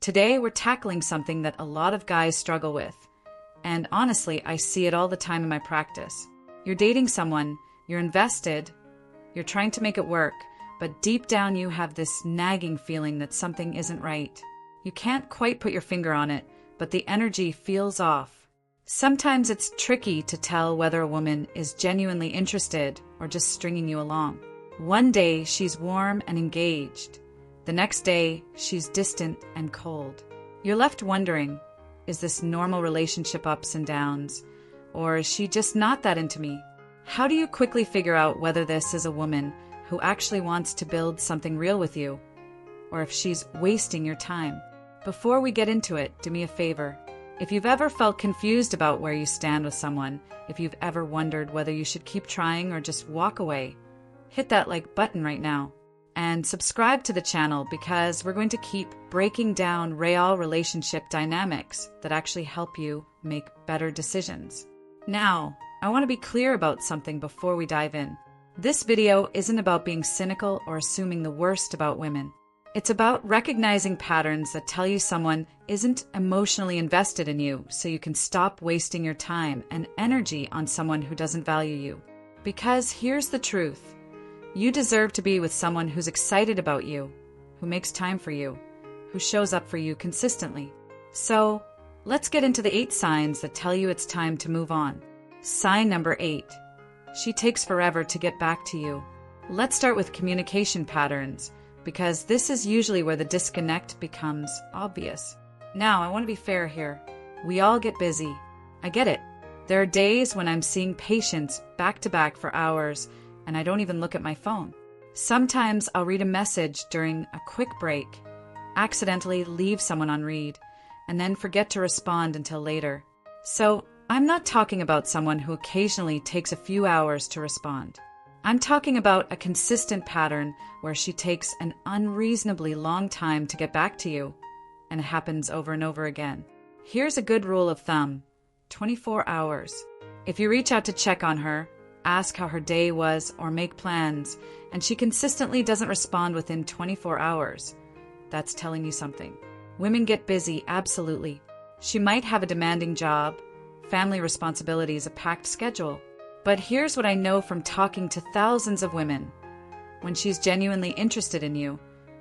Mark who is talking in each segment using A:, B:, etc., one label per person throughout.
A: Today, we're tackling something that a lot of guys struggle with. And honestly, I see it all the time in my practice. You're dating someone, you're invested, you're trying to make it work, but deep down you have this nagging feeling that something isn't right. You can't quite put your finger on it, but the energy feels off. Sometimes it's tricky to tell whether a woman is genuinely interested or just stringing you along. One day, she's warm and engaged. The next day, she's distant and cold. You're left wondering, is this normal relationship ups and downs? Or is she just not that into me? How do you quickly figure out whether this is a woman who actually wants to build something real with you, or if she's wasting your time? Before we get into it, do me a favor. If you've ever felt confused about where you stand with someone, if you've ever wondered whether you should keep trying or just walk away, hit that like button right now. And subscribe to the channel because we're going to keep breaking down real relationship dynamics that actually help you make better decisions. Now, I want to be clear about something before we dive in. This video isn't about being cynical or assuming the worst about women. It's about recognizing patterns that tell you someone isn't emotionally invested in you so you can stop wasting your time and energy on someone who doesn't value you. Because here's the truth. You deserve to be with someone who's excited about you, who makes time for you, who shows up for you consistently. So, let's get into the 8 signs that tell you it's time to move on. Sign number 8. She takes forever to get back to you. Let's start with communication patterns, because this is usually where the disconnect becomes obvious. Now, I want to be fair here. We all get busy. I get it. There are days when I'm seeing patients back to back for hours, and I don't even look at my phone. Sometimes I'll read a message during a quick break, accidentally leave someone on read, and then forget to respond until later. So, I'm not talking about someone who occasionally takes a few hours to respond. I'm talking about a consistent pattern where she takes an unreasonably long time to get back to you, and it happens over and over again. Here's a good rule of thumb: 24 hours. If you reach out to check on her, ask how her day was, or make plans, and she consistently doesn't respond within 24 hours, that's telling you something. Women get busy, absolutely. She might have a demanding job, family responsibilities, a packed schedule. But here's what I know from talking to thousands of women. When she's genuinely interested in you,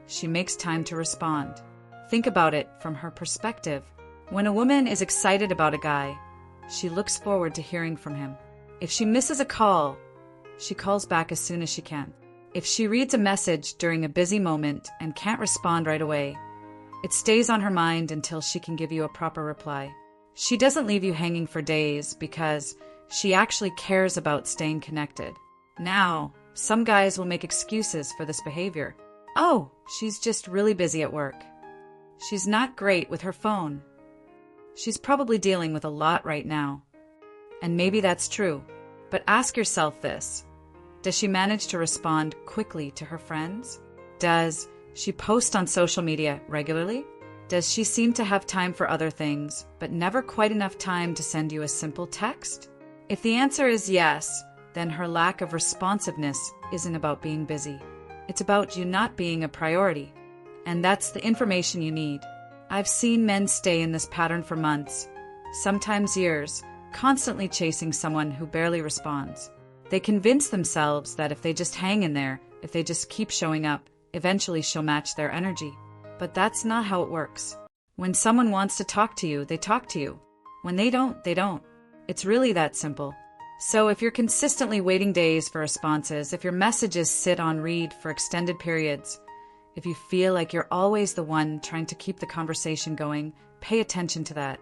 A: she makes time to respond. Think about it from her perspective. When a woman is excited about a guy, she looks forward to hearing from him. If she misses a call, she calls back as soon as she can. If she reads a message during a busy moment and can't respond right away, it stays on her mind until she can give you a proper reply. She doesn't leave you hanging for days because she actually cares about staying connected. Now, some guys will make excuses for this behavior. Oh, she's just really busy at work. She's not great with her phone. She's probably dealing with a lot right now. And maybe that's true. But ask yourself this. Does she manage to respond quickly to her friends? Does she post on social media regularly? Does she seem to have time for other things, but never quite enough time to send you a simple text? If the answer is yes, then her lack of responsiveness isn't about being busy. It's about you not being a priority. And that's the information you need. I've seen men stay in this pattern for months, sometimes years, constantly chasing someone who barely responds. They convince themselves that if they just hang in there, if they just keep showing up, eventually she'll match their energy. But that's not how it works. When someone wants to talk to you, they talk to you. When they don't, they don't. It's really that simple. So if you're consistently waiting days for responses, if your messages sit on read for extended periods, if you feel like you're always the one trying to keep the conversation going, pay attention to that.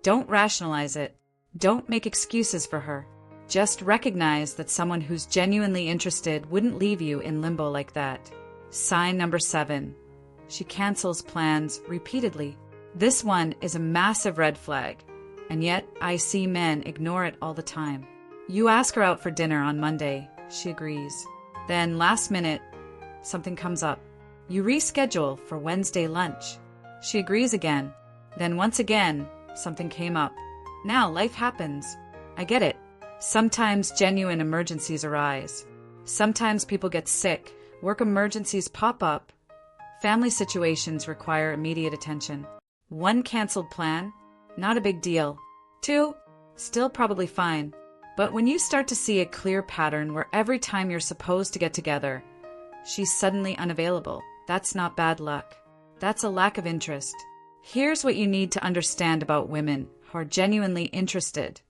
A: Don't rationalize it. Don't make excuses for her. Just recognize that someone who's genuinely interested wouldn't leave you in limbo like that. Sign number 7. She cancels plans repeatedly. This one is a massive red flag, and yet I see men ignore it all the time. You ask her out for dinner on Monday, she agrees. Then last minute, something comes up. You reschedule for Wednesday lunch. She agrees again. Then once again, something came up. Now life happens. I get it. Sometimes genuine emergencies arise. Sometimes people get sick, work emergencies pop up. Family situations require immediate attention. 1 canceled plan, not a big deal. 2, still probably fine. But when you start to see a clear pattern where every time you're supposed to get together, she's suddenly unavailable, that's not bad luck. That's a lack of interest. Here's what you need to understand about women who are genuinely interested.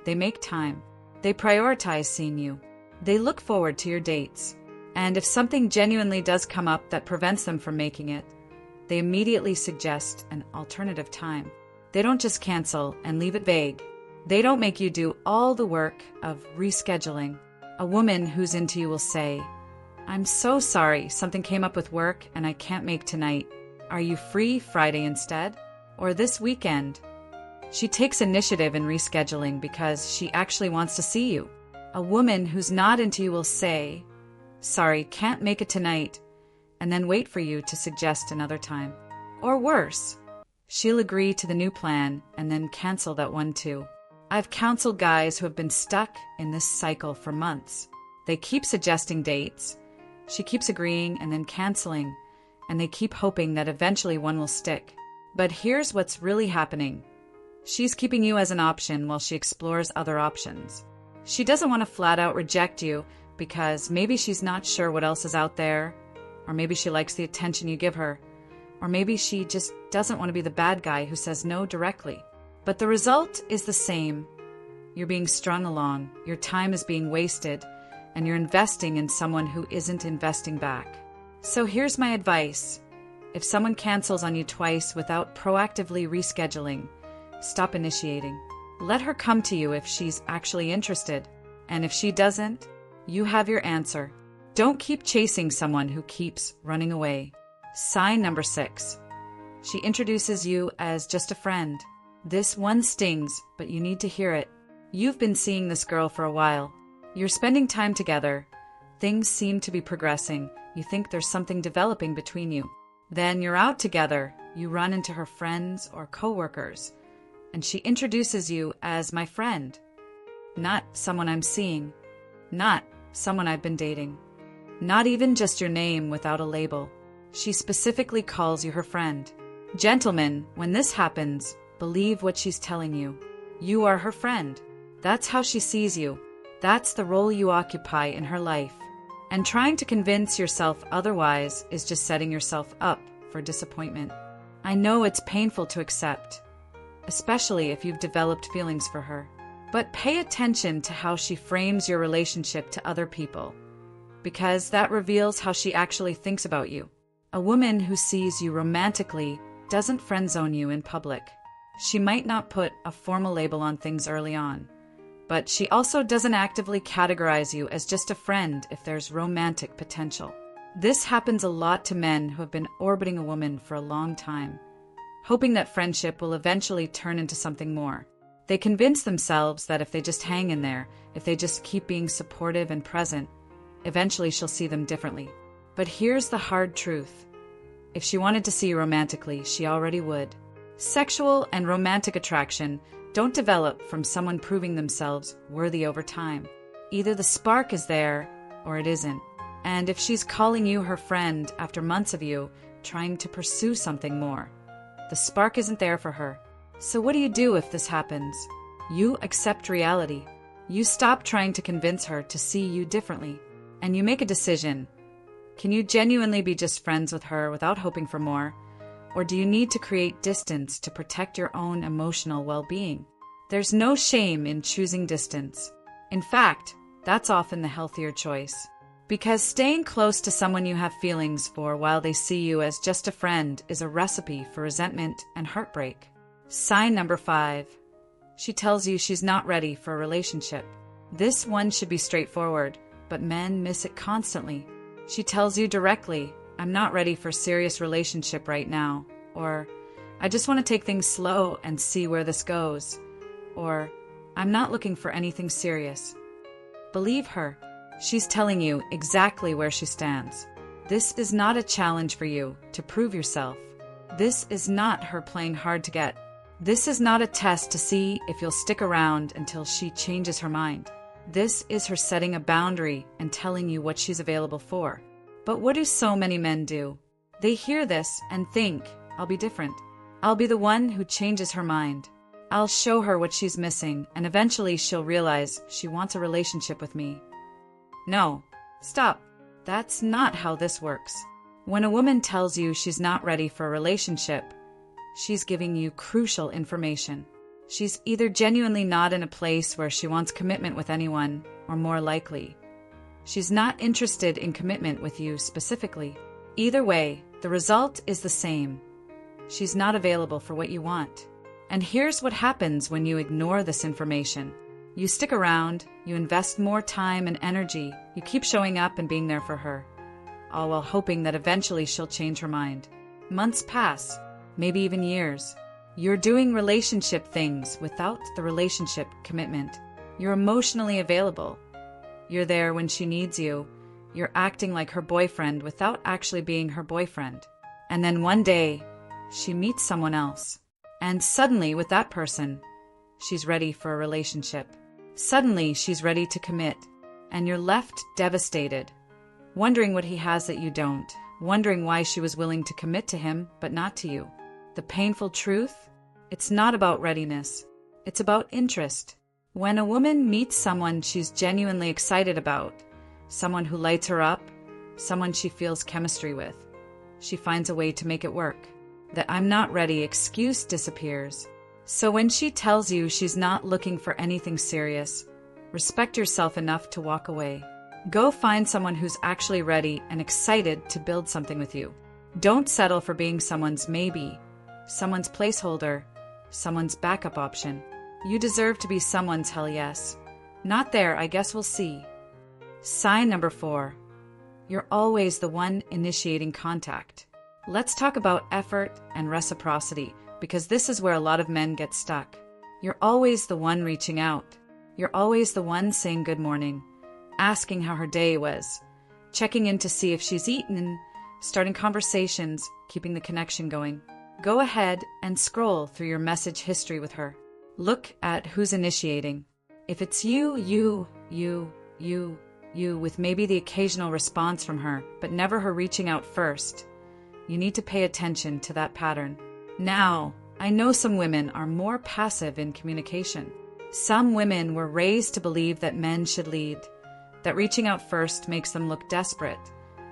A: They make time. They prioritize seeing you. They look forward to your dates. And if something genuinely does come up that prevents them from making it, they immediately suggest an alternative time. They don't just cancel and leave it vague. They don't make you do all the work of rescheduling. A woman who's into you will say, "I'm so sorry, something came up with work and I can't make tonight. Are you free Friday instead? Or this weekend?" She takes initiative in rescheduling because she actually wants to see you. A woman who's not into you will say, "Sorry, can't make it tonight," and then wait for you to suggest another time. Or worse, she'll agree to the new plan and then cancel that one too. I've counseled guys who have been stuck in this cycle for months. They keep suggesting dates, she keeps agreeing and then canceling, and they keep hoping that eventually one will stick. But here's what's really happening. She's keeping you as an option while she explores other options. She doesn't want to flat out reject you because maybe she's not sure what else is out there, or maybe she likes the attention you give her, or maybe she just doesn't want to be the bad guy who says no directly. But the result is the same. You're being strung along, your time is being wasted, and you're investing in someone who isn't investing back. So here's my advice. If someone cancels on you twice without proactively rescheduling, stop initiating. Let her come to you if she's actually interested. And if she doesn't, you have your answer. Don't keep chasing someone who keeps running away. Sign number 6. She introduces you as just a friend. This one stings, but you need to hear it. You've been seeing this girl for a while. You're spending time together. Things seem to be progressing. You think there's something developing between you. Then you're out together. You run into her friends or coworkers, and she introduces you as my friend. Not someone I'm seeing. Not someone I've been dating. Not even just your name without a label. She specifically calls you her friend. Gentlemen, when this happens, believe what she's telling you. You are her friend. That's how she sees you. That's the role you occupy in her life. And trying to convince yourself otherwise is just setting yourself up for disappointment. I know it's painful to accept, especially if you've developed feelings for her. But pay attention to how she frames your relationship to other people, because that reveals how she actually thinks about you. A woman who sees you romantically doesn't friend-zone you in public. She might not put a formal label on things early on, but she also doesn't actively categorize you as just a friend if there's romantic potential. This happens a lot to men who have been orbiting a woman for a long time, hoping that friendship will eventually turn into something more. They convince themselves that if they just hang in there, if they just keep being supportive and present, eventually she'll see them differently. But here's the hard truth. If she wanted to see you romantically, she already would. Sexual and romantic attraction don't develop from someone proving themselves worthy over time. Either the spark is there or it isn't. And if she's calling you her friend after months of you trying to pursue something more, the spark isn't there for her. So what do you do if this happens? You accept reality. You stop trying to convince her to see you differently. And you make a decision. Can you genuinely be just friends with her without hoping for more? Or do you need to create distance to protect your own emotional well-being? There's no shame in choosing distance. In fact, that's often the healthier choice. Because staying close to someone you have feelings for while they see you as just a friend is a recipe for resentment and heartbreak. Sign number 5. She tells you she's not ready for a relationship. This one should be straightforward, but men miss it constantly. She tells you directly, "I'm not ready for a serious relationship right now," or "I just want to take things slow and see where this goes," or "I'm not looking for anything serious." Believe her. She's telling you exactly where she stands. This is not a challenge for you to prove yourself. This is not her playing hard to get. This is not a test to see if you'll stick around until she changes her mind. This is her setting a boundary and telling you what she's available for. But what do so many men do? They hear this and think, "I'll be different. I'll be the one who changes her mind. I'll show her what she's missing, and eventually she'll realize she wants a relationship with me. No, stop. That's not how this works. When a woman tells you she's not ready for a relationship, she's giving you crucial information. She's either genuinely not in a place where she wants commitment with anyone, or more likely, she's not interested in commitment with you specifically. Either way, the result is the same. She's not available for what you want. And here's what happens when you ignore this information. You stick around, you invest more time and energy, you keep showing up and being there for her, all while hoping that eventually she'll change her mind. Months pass, maybe even years. You're doing relationship things without the relationship commitment. You're emotionally available. You're there when she needs you. You're acting like her boyfriend without actually being her boyfriend. And then one day, she meets someone else. And suddenly, with that person, she's ready for a relationship. Suddenly, she's ready to commit. And you're left devastated, wondering what he has that you don't, wondering why she was willing to commit to him, but not to you. The painful truth? It's not about readiness. It's about interest. When a woman meets someone she's genuinely excited about, someone who lights her up, someone she feels chemistry with, she finds a way to make it work. The "I'm not ready" excuse disappears. So when she tells you she's not looking for anything serious, respect yourself enough to walk away. Go find someone who's actually ready and excited to build something with you. Don't settle for being someone's maybe, someone's placeholder, someone's backup option. You deserve to be someone's hell yes. Not there, I guess we'll see. Sign number 4. You're always the one initiating contact. Let's talk about effort and reciprocity, because this is where a lot of men get stuck. You're always the one reaching out. You're always the one saying good morning, asking how her day was, checking in to see if she's eaten, starting conversations, keeping the connection going. Go ahead and scroll through your message history with her. Look at who's initiating. If it's you, with maybe the occasional response from her, but never her reaching out first, you need to pay attention to that pattern. Now, I know some women are more passive in communication. Some women were raised to believe that men should lead, that reaching out first makes them look desperate,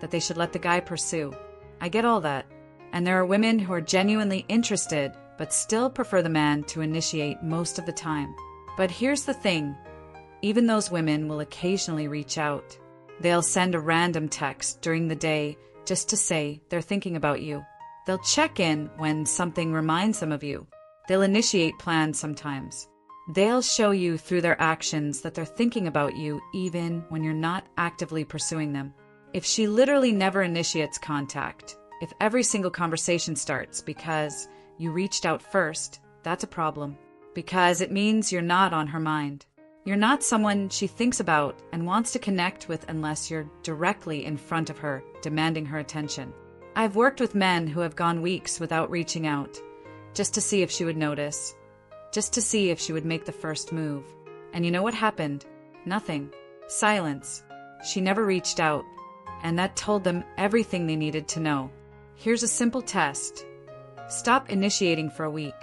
A: that they should let the guy pursue. I get all that. And there are women who are genuinely interested, but still prefer the man to initiate most of the time. But here's the thing. Even those women will occasionally reach out. They'll send a random text during the day just to say they're thinking about you. They'll check in when something reminds them of you. They'll initiate plans sometimes. They'll show you through their actions that they're thinking about you even when you're not actively pursuing them. If she literally never initiates contact, if every single conversation starts because you reached out first, that's a problem. Because it means you're not on her mind. You're not someone she thinks about and wants to connect with unless you're directly in front of her, demanding her attention. I've worked with men who have gone weeks without reaching out, just to see if she would notice, just to see if she would make the first move. And you know what happened? Nothing. Silence. She never reached out, and that told them everything they needed to know. Here's a simple test. Stop initiating for a week.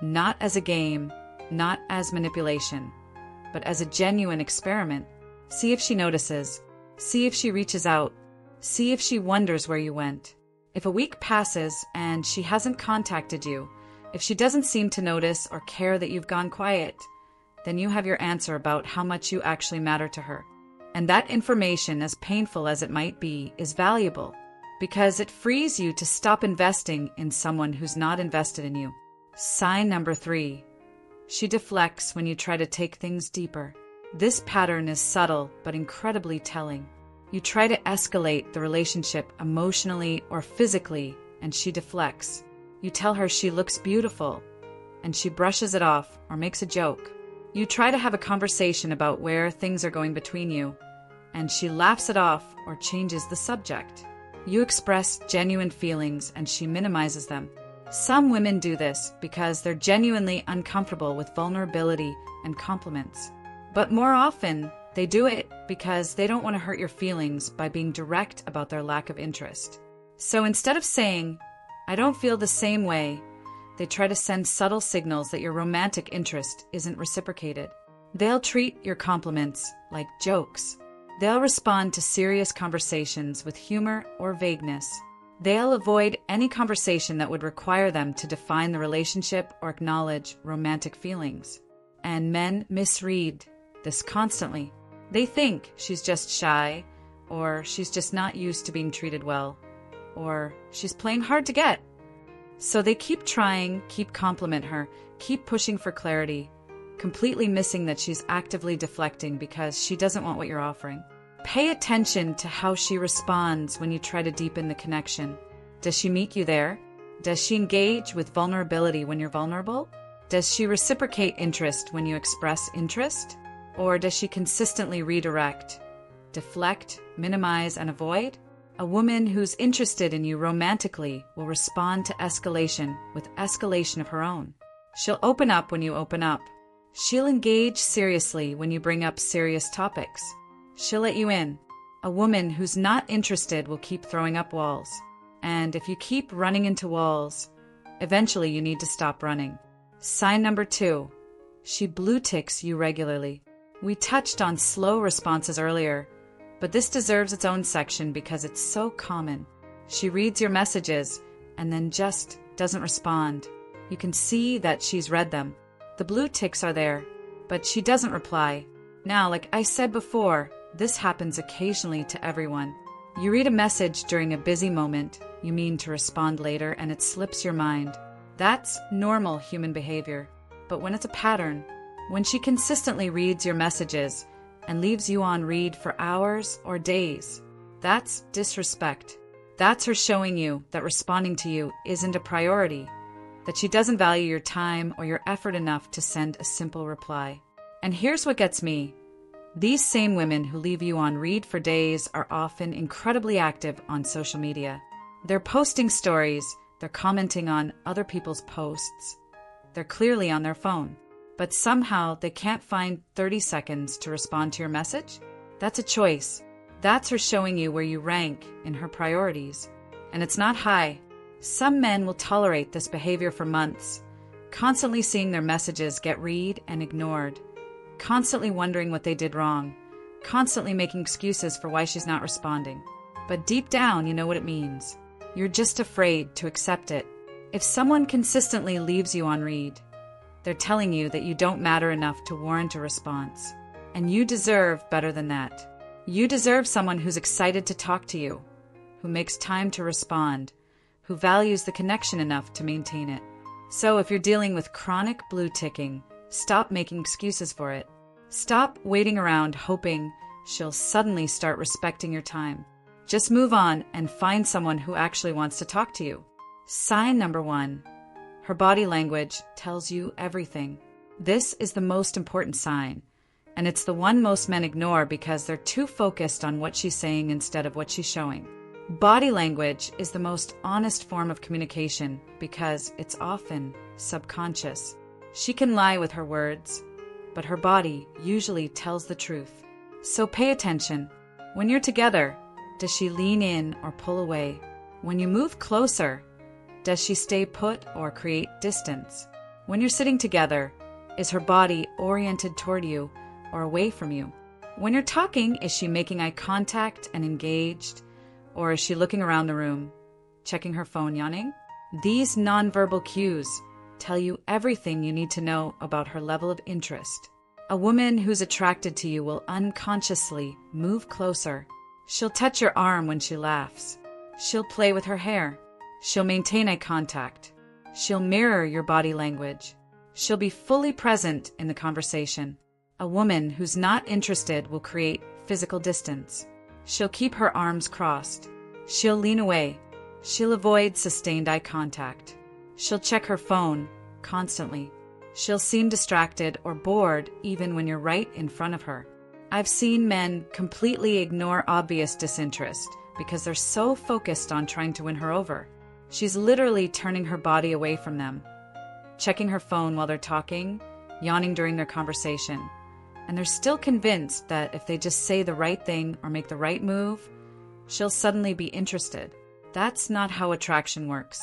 A: Not as a game, not as manipulation, but as a genuine experiment. See if she notices. See if she reaches out. See if she wonders where you went. If a week passes and she hasn't contacted you, if she doesn't seem to notice or care that you've gone quiet, then you have your answer about how much you actually matter to her. And that information, as painful as it might be, is valuable because it frees you to stop investing in someone who's not invested in you. Sign number 3. She deflects when you try to take things deeper. This pattern is subtle but incredibly telling. You try to escalate the relationship emotionally or physically, and she deflects. You tell her she looks beautiful, and she brushes it off or makes a joke. You try to have a conversation about where things are going between you, and she laughs it off or changes the subject. You express genuine feelings, and she minimizes them. Some women do this because they're genuinely uncomfortable with vulnerability and compliments. But more often, they do it because they don't want to hurt your feelings by being direct about their lack of interest. So instead of saying, "I don't feel the same way," They try to send subtle signals that your romantic interest isn't reciprocated. They'll treat your compliments like jokes. They'll respond to serious conversations with humor or vagueness. They'll avoid any conversation that would require them to define the relationship or acknowledge romantic feelings. And men misread this constantly. They think she's just shy, or she's just not used to being treated well, or she's playing hard to get. So they keep trying, keep compliment her, keep pushing for clarity, completely missing that she's actively deflecting because she doesn't want what you're offering. Pay attention to how she responds when you try to deepen the connection. Does she meet you there? Does she engage with vulnerability when you're vulnerable? Does she reciprocate interest when you express interest? Or does she consistently redirect, deflect, minimize, and avoid? A woman who's interested in you romantically will respond to escalation with escalation of her own. She'll open up when you open up. She'll engage seriously when you bring up serious topics. She'll let you in. A woman who's not interested will keep throwing up walls. And if you keep running into walls, eventually you need to stop running. Sign number 2. She blue ticks you regularly. We touched on slow responses earlier, but this deserves its own section because it's so common. She reads your messages and then just doesn't respond. You can see that she's read them. The blue ticks are there, but she doesn't reply. Now, like I said before, this happens occasionally to everyone. You read a message during a busy moment, you mean to respond later, and it slips your mind. That's normal human behavior. But when it's a pattern, when she consistently reads your messages and leaves you on read for hours or days, that's disrespect. That's her showing you that responding to you isn't a priority, that she doesn't value your time or your effort enough to send a simple reply. And here's what gets me. These same women who leave you on read for days are often incredibly active on social media. They're posting stories, they're commenting on other people's posts. They're clearly on their phone, but somehow they can't find 30 seconds to respond to your message? That's a choice. That's her showing you where you rank in her priorities. And it's not high. Some men will tolerate this behavior for months, constantly seeing their messages get read and ignored, constantly wondering what they did wrong, constantly making excuses for why she's not responding. But deep down, you know what it means. You're just afraid to accept it. If someone consistently leaves you on read, they're telling you that you don't matter enough to warrant a response. And you deserve better than that. You deserve someone who's excited to talk to you, who makes time to respond, who values the connection enough to maintain it. So if you're dealing with chronic blue ticking, stop making excuses for it. Stop waiting around hoping she'll suddenly start respecting your time. Just move on and find someone who actually wants to talk to you. Sign number 1. Her body language tells you everything. This is the most important sign, and it's the one most men ignore because they're too focused on what she's saying instead of what she's showing. Body language is the most honest form of communication because it's often subconscious. She can lie with her words, but her body usually tells the truth. So pay attention. When you're together, does she lean in or pull away? When you move closer, does she stay put or create distance? When you're sitting together, is her body oriented toward you or away from you? When you're talking, is she making eye contact and engaged? Or is she looking around the room, checking her phone, yawning? These nonverbal cues tell you everything you need to know about her level of interest. A woman who's attracted to you will unconsciously move closer. She'll touch your arm when she laughs. She'll play with her hair. She'll maintain eye contact. She'll mirror your body language. She'll be fully present in the conversation. A woman who's not interested will create physical distance. She'll keep her arms crossed. She'll lean away. She'll avoid sustained eye contact. She'll check her phone constantly. She'll seem distracted or bored even when you're right in front of her. I've seen men completely ignore obvious disinterest because they're so focused on trying to win her over. She's literally turning her body away from them, checking her phone while they're talking, yawning during their conversation. And they're still convinced that if they just say the right thing or make the right move, she'll suddenly be interested. That's not how attraction works.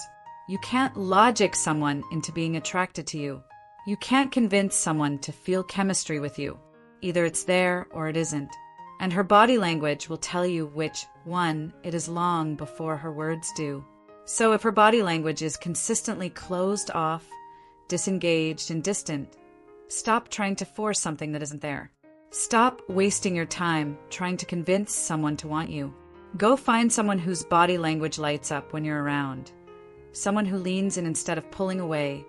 A: You can't logic someone into being attracted to you. You can't convince someone to feel chemistry with you. Either it's there or it isn't. And her body language will tell you which one it is long before her words do. So if her body language is consistently closed off, disengaged, and distant, stop trying to force something that isn't there. Stop wasting your time trying to convince someone to want you. Go find someone whose body language lights up when you're around. Someone who leans in instead of pulling away.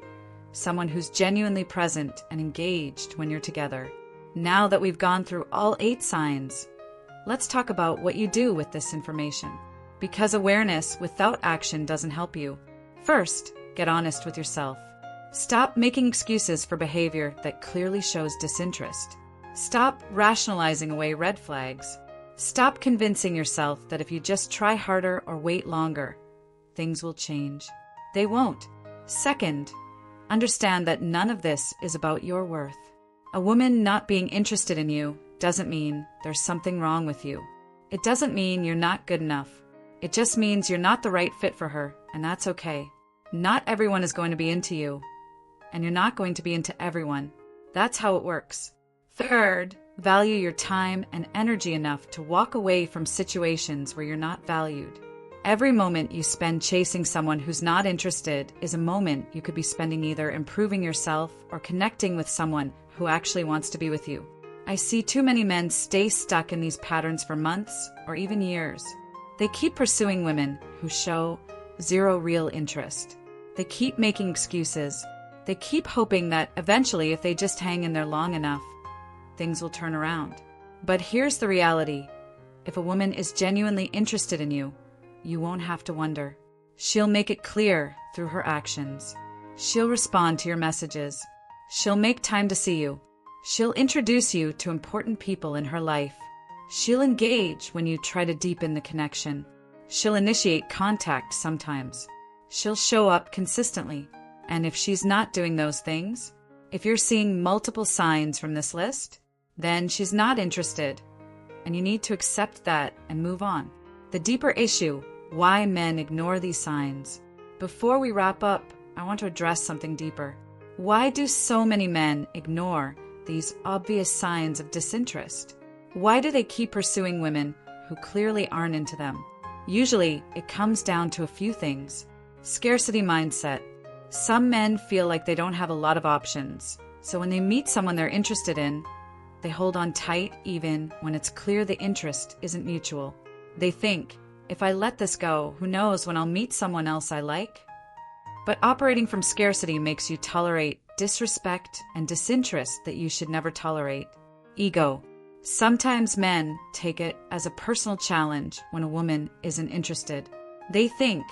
A: Someone who's genuinely present and engaged when you're together. Now that we've gone through all 8 signs, let's talk about what you do with this information. Because awareness without action doesn't help you. First, get honest with yourself. Stop making excuses for behavior that clearly shows disinterest. Stop rationalizing away red flags. Stop convincing yourself that if you just try harder or wait longer, things will change. They won't. Second, understand that none of this is about your worth. A woman not being interested in you doesn't mean there's something wrong with you. It doesn't mean you're not good enough. It just means you're not the right fit for her, and that's okay. Not everyone is going to be into you, and you're not going to be into everyone. That's how it works. Third, value your time and energy enough to walk away from situations where you're not valued. Every moment you spend chasing someone who's not interested is a moment you could be spending either improving yourself or connecting with someone who actually wants to be with you. I see too many men stay stuck in these patterns for months or even years. They keep pursuing women who show zero real interest. They keep making excuses. They keep hoping that eventually, if they just hang in there long enough, things will turn around. But here's the reality. If a woman is genuinely interested in you, you won't have to wonder. She'll make it clear through her actions. She'll respond to your messages. She'll make time to see you. She'll introduce you to important people in her life. She'll engage when you try to deepen the connection. She'll initiate contact sometimes. She'll show up consistently. And if she's not doing those things, if you're seeing multiple signs from this list, then she's not interested. And you need to accept that and move on. The deeper issue, why men ignore these signs. Before we wrap up, I want to address something deeper. Why do so many men ignore these obvious signs of disinterest? Why do they keep pursuing women who clearly aren't into them? Usually, it comes down to a few things. Scarcity mindset. Some men feel like they don't have a lot of options, so when they meet someone they're interested in, they hold on tight even when it's clear the interest isn't mutual. They think, if I let this go, who knows when I'll meet someone else I like? But operating from scarcity makes you tolerate disrespect and disinterest that you should never tolerate. Ego. Sometimes men take it as a personal challenge when a woman isn't interested. They think,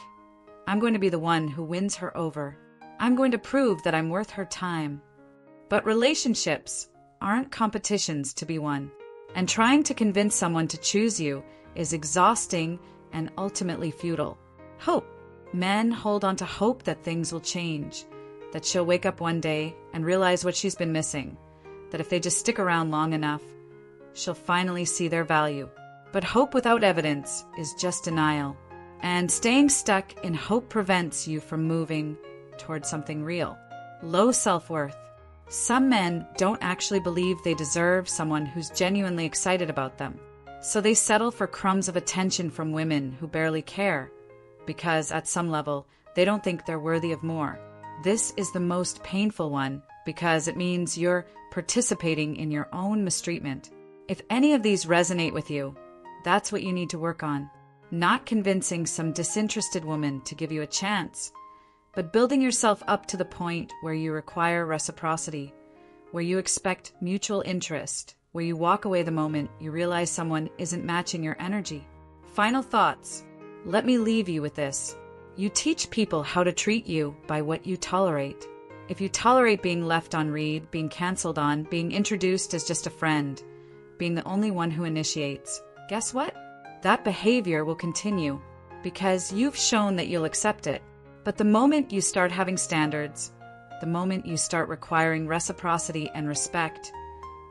A: I'm going to be the one who wins her over. I'm going to prove that I'm worth her time. But relationships aren't competitions to be won. And trying to convince someone to choose you is exhausting and ultimately futile. Hope. Men hold on to hope that things will change, that she'll wake up one day and realize what she's been missing, that if they just stick around long enough, she'll finally see their value. But hope without evidence is just denial. And staying stuck in hope prevents you from moving towards something real. Low self-worth. Some men don't actually believe they deserve someone who's genuinely excited about them. So they settle for crumbs of attention from women who barely care, because at some level, they don't think they're worthy of more. This is the most painful one because it means you're participating in your own mistreatment. If any of these resonate with you, that's what you need to work on. Not convincing some disinterested woman to give you a chance, but building yourself up to the point where you require reciprocity, where you expect mutual interest, where you walk away the moment you realize someone isn't matching your energy. Final thoughts. Let me leave you with this. You teach people how to treat you by what you tolerate. If you tolerate being left on read, being canceled on, being introduced as just a friend, being the only one who initiates, guess what? That behavior will continue because you've shown that you'll accept it. But the moment you start having standards, the moment you start requiring reciprocity and respect,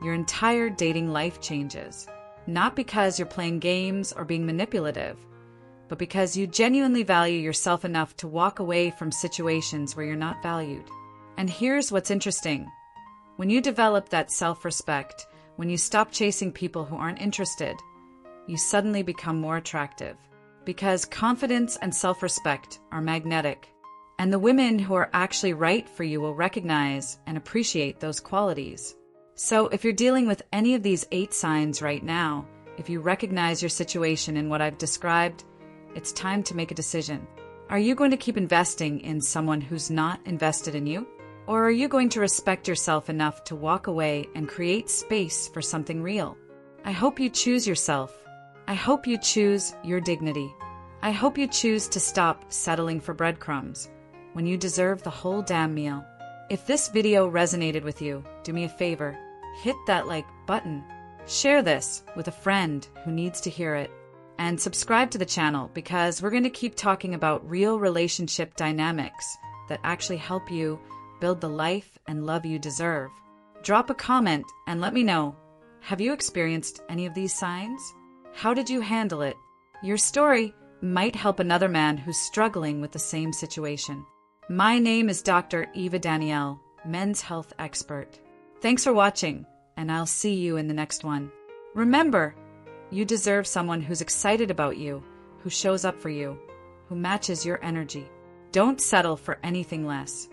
A: your entire dating life changes. Not because you're playing games or being manipulative, but because you genuinely value yourself enough to walk away from situations where you're not valued. And here's what's interesting. When you develop that self-respect, when you stop chasing people who aren't interested, you suddenly become more attractive. Because confidence and self-respect are magnetic, and the women who are actually right for you will recognize and appreciate those qualities. So if you're dealing with any of these 8 signs right now, if you recognize your situation in what I've described, it's time to make a decision. Are you going to keep investing in someone who's not invested in you? Or are you going to respect yourself enough to walk away and create space for something real? I hope you choose yourself. I hope you choose your dignity. I hope you choose to stop settling for breadcrumbs when you deserve the whole damn meal. If this video resonated with you, do me a favor, hit that like button. Share this with a friend who needs to hear it. And subscribe to the channel because we're going to keep talking about real relationship dynamics that actually help you build the life and love you deserve. Drop a comment and let me know, have you experienced any of these signs? How did you handle it? Your story might help another man who's struggling with the same situation. My name is Dr. Eva Danial, men's health expert. Thanks for watching, and I'll see you in the next one. Remember, you deserve someone who's excited about you, who shows up for you, who matches your energy. Don't settle for anything less.